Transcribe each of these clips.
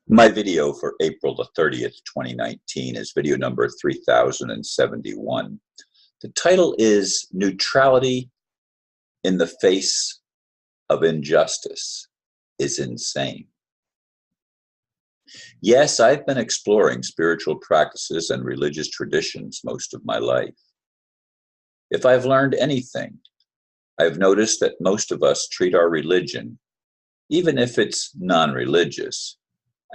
My video for April the 30th, 2019 is video number 3071. The title is Neutrality in the Face of Injustice is Insane. Yes, I've been exploring spiritual practices and religious traditions most of my life. If I've learned anything, I've noticed that most of us treat our religion, even if it's non-religious,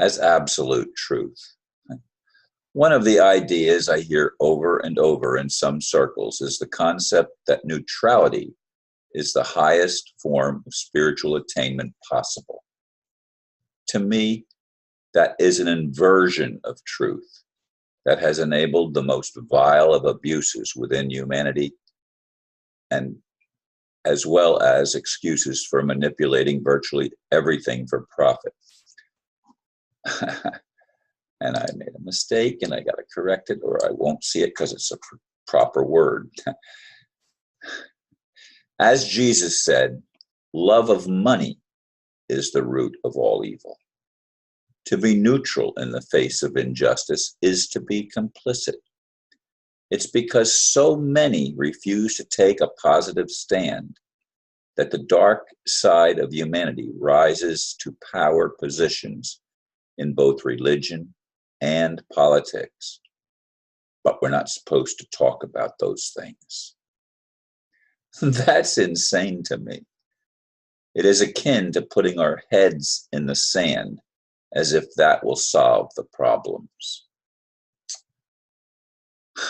as absolute truth. One of the ideas I hear over and over in some circles is the concept that neutrality is the highest form of spiritual attainment possible. To me, that is an inversion of truth that has enabled the most vile of abuses within humanity, and as well as excuses for manipulating virtually everything for profit. And I made a mistake and I got to correct it, or I won't see it because it's a proper word. As Jesus said, love of money is the root of all evil. To be neutral in the face of injustice is to be complicit. It's because so many refuse to take a positive stand that the dark side of humanity rises to power positions in both religion and politics. But we're not supposed to talk about those things. That's insane to me. It is akin to putting our heads in the sand as if that will solve the problems.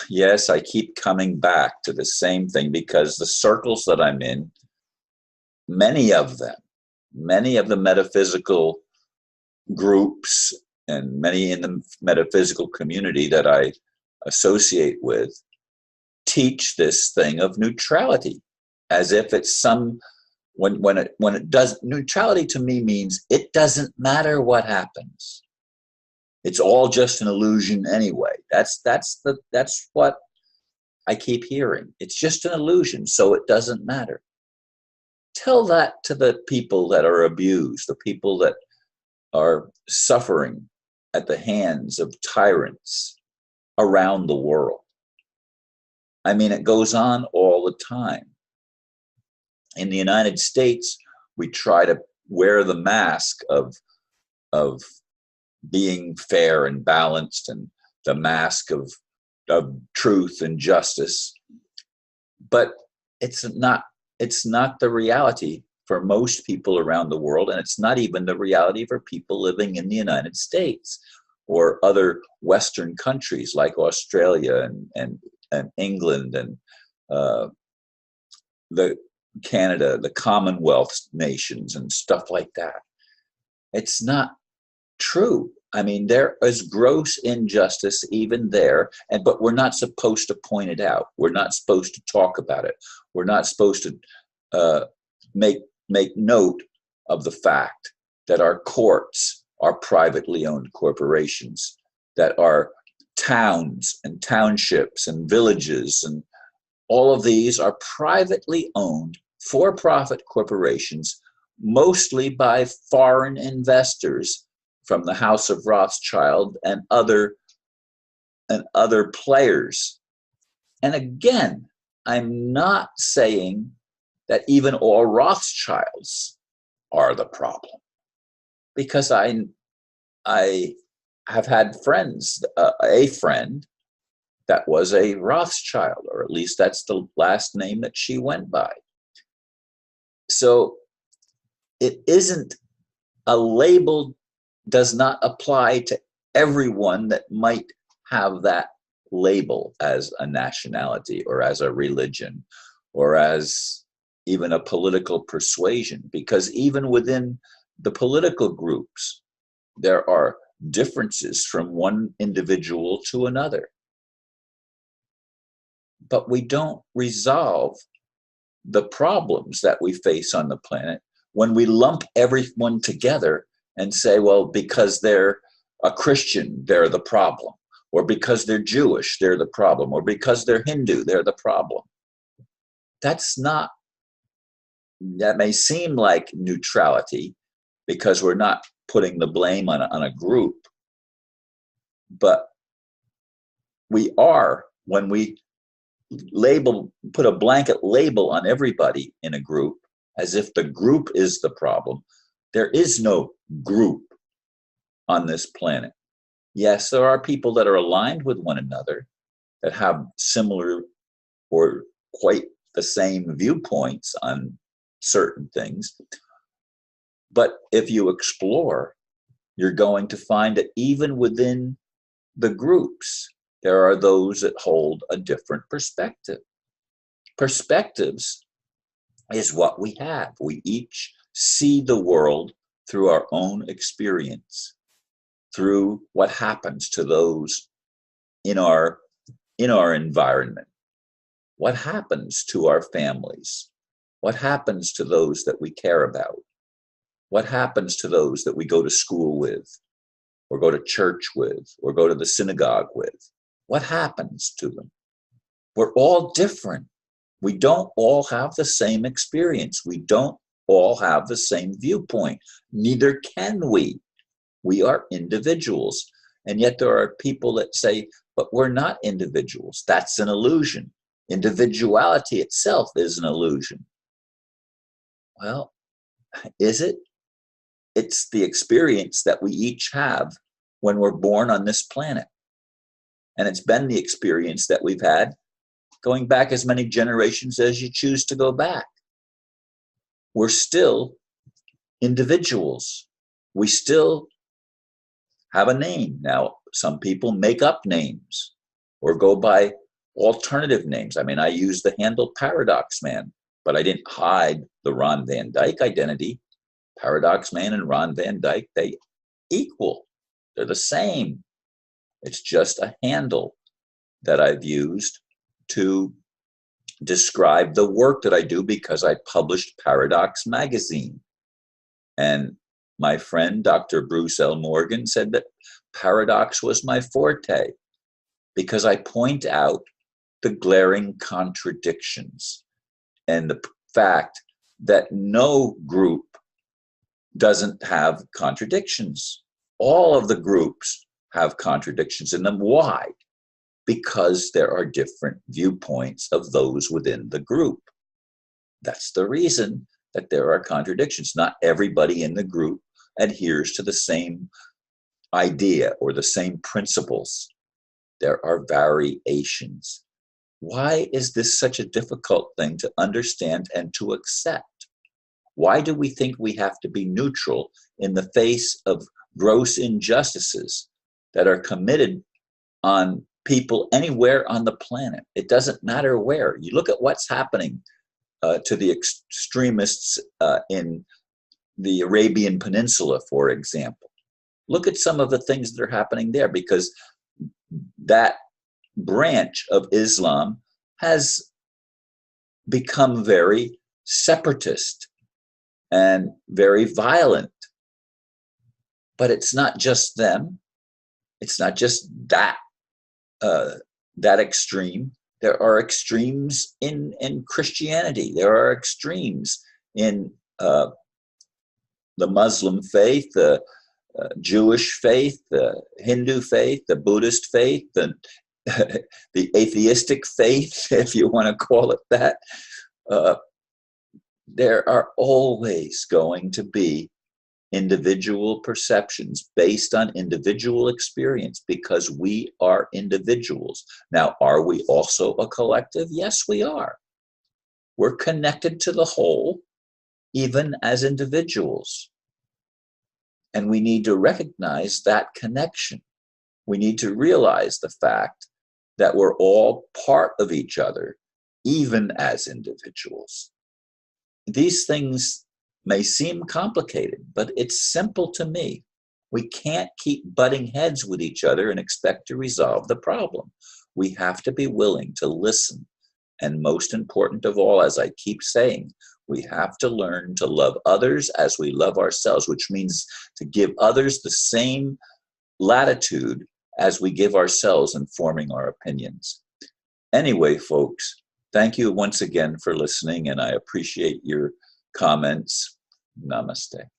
Yes, I keep coming back to the same thing because the circles that I'm in, many of the metaphysical groups and many in the metaphysical community that I associate with teach this thing of neutrality as if it's some, when it does, neutrality to me means it doesn't matter what happens. It's all just an illusion anyway. That's what I keep hearing. It's just an illusion, so it doesn't matter. Tell that to the people that are abused, the people that are suffering at the hands of tyrants around the world. I mean, it goes on all the time. In the United States, we try to wear the mask of being fair and balanced, and the mask of truth and justice. But it's not the reality for most people around the world, and it's not even the reality for people living in the United States or other Western countries like Australia and England and the Canada, the Commonwealth nations and stuff like that. It's not true. I mean, there is gross injustice even there, but we're not supposed to point it out. We're not supposed to talk about it. We're not supposed to make note of the fact that our courts are privately owned corporations, that our towns and townships and villages and all of these are privately owned for-profit corporations, mostly by foreign investors from the House of Rothschild and other players. And again, I'm not saying that even all Rothschilds are the problem, because I have had friends, a friend that was a Rothschild, or at least that's the last name that she went by. So it isn't, a label does not apply to everyone that might have that label as a nationality or as a religion or as even a political persuasion, because even within the political groups, there are differences from one individual to another. But we don't resolve the problems that we face on the planet when we lump everyone together and say, well, because they're a Christian, they're the problem, or because they're Jewish, they're the problem, or because they're Hindu, they're the problem. That may seem like neutrality because we're not putting the blame on a group, but we are, when we put a blanket label on everybody in a group, as if the group is the problem. There is no group on this planet. Yes, there are people that are aligned with one another, that have similar or quite the same viewpoints on certain things. But if you explore, you're going to find that even within the groups, there are those that hold a different perspective. Perspectives is what we have. We each see the world through our own experience, through what happens to those in our environment. What happens to our families? What happens to those that we care about? What happens to those that we go to school with, or go to church with, or go to the synagogue with? What happens to them? We're all different. We don't all have the same experience. We don't all have the same viewpoint. Neither can we. We are individuals. And yet there are people that say, but we're not individuals. That's an illusion. Individuality itself is an illusion. Well, is it? It's the experience that we each have when we're born on this planet. And it's been the experience that we've had going back as many generations as you choose to go back. We're still individuals. We still have a name. Now, some people make up names or go by alternative names. I mean, I use the handle Paradox Man, but I didn't hide the Ron Van Dyke identity. Paradox Man and Ron Van Dyke, they equal. They're the same. It's just a handle that I've used to describe the work that I do, because I published Paradox Magazine. And my friend, Dr. Bruce L. Morgan, said that paradox was my forte, because I point out the glaring contradictions and the fact that no group doesn't have contradictions. All of the groups have contradictions in them. Why? Because there are different viewpoints of those within the group. That's the reason that there are contradictions. Not everybody in the group adheres to the same idea or the same principles. There are variations. Why is this such a difficult thing to understand and to accept? Why do we think we have to be neutral in the face of gross injustices that are committed on people anywhere on the planet? It doesn't matter where. You look at what's happening to the extremists in the Arabian Peninsula, for example. Look at some of the things that are happening there, because that branch of Islam has become very separatist and very violent. But it's not just them. It's not just that extreme. There are extremes in Christianity. There are extremes in the Muslim faith, the Jewish faith, the Hindu faith, the Buddhist faith, the atheistic faith, if you want to call it that. There are always going to be individual perceptions based on individual experience, because we are individuals. Now, are we also a collective? Yes, we are. We're connected to the whole, even as individuals. And we need to recognize that connection. We need to realize the fact that we're all part of each other, even as individuals. These things may seem complicated, but it's simple to me. We can't keep butting heads with each other and expect to resolve the problem. We have to be willing to listen. And most important of all, as I keep saying, we have to learn to love others as we love ourselves, which means to give others the same latitude as we give ourselves in forming our opinions. Anyway, folks, thank you once again for listening, and I appreciate your comments. Namaste.